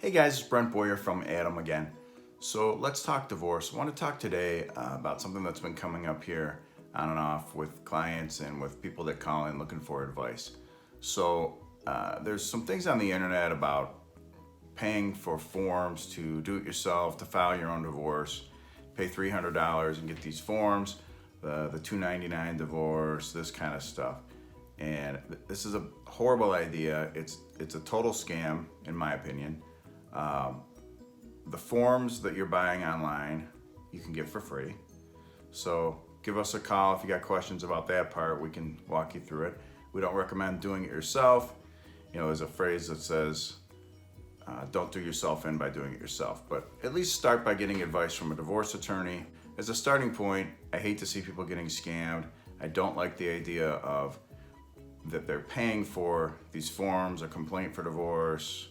Hey guys, it's Brent Boyer from Adam again. So let's talk divorce. I want to talk today about something that's been coming up here on and off with clients and with people that call in looking for advice. So there's some things on the internet about paying for forms to do it yourself, to file your own divorce, pay $300 and get these forms, the $299 divorce, this kind of stuff. And this is a horrible idea. It's a total scam, in my opinion. The forms that you're buying online, you can get for free. So give us a call if you got questions about that part. We can walk you through it. We don't recommend doing it yourself. You know, there's a phrase that says, don't do yourself in by doing it yourself. But at least start by getting advice from a divorce attorney. As a starting point, I hate to see people getting scammed. I don't like the idea of that they're paying for these forms, a complaint for divorce.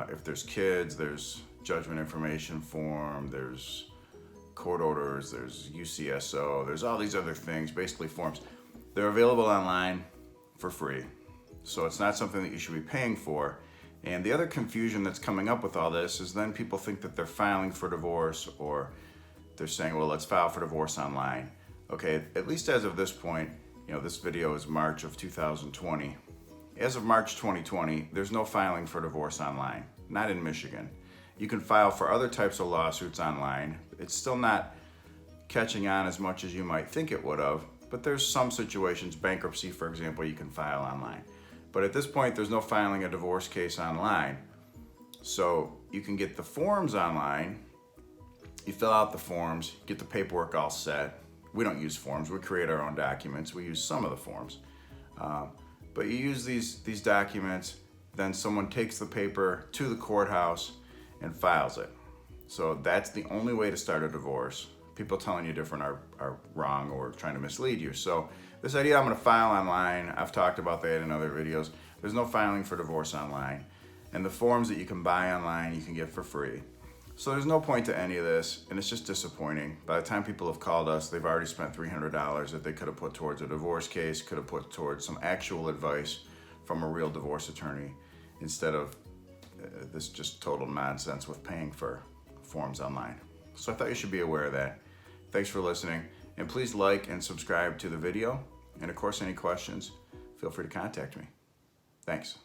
If there's kids, there's judgment information form, there's court orders, there's UCSO, there's all these other things, basically forms. They're available online for free. So it's not something that you should be paying for. And the other confusion that's coming up with all this is then people think that they're filing for divorce, or they're saying, well, let's file for divorce online. Okay, at least as of this point, you know, this video is March of 2020. As of March 2020, there's no filing for divorce online, not in Michigan. You can file for other types of lawsuits online. It's still not catching on as much as you might think it would have, but there's some situations, bankruptcy, for example, you can file online. But at this point, there's no filing a divorce case online. So you can get the forms online. You fill out the forms, get the paperwork all set. We don't use forms, we create our own documents. We use some of the forms. But you use these documents, then someone takes the paper to the courthouse and files it. So that's the only way to start a divorce. People telling you different are wrong or trying to mislead you. So this idea I'm gonna file online, I've talked about that in other videos. There's no filing for divorce online. And the forms that you can buy online, you can get for free. So there's no point to any of this, and it's just disappointing. By the time people have called us, they've already spent $300 that they could have put towards a divorce case, could have put towards some actual advice from a real divorce attorney, instead of this just total nonsense with paying for forms online. So I thought you should be aware of that. Thanks for listening, and please like and subscribe to the video. And of course, any questions, feel free to contact me. Thanks.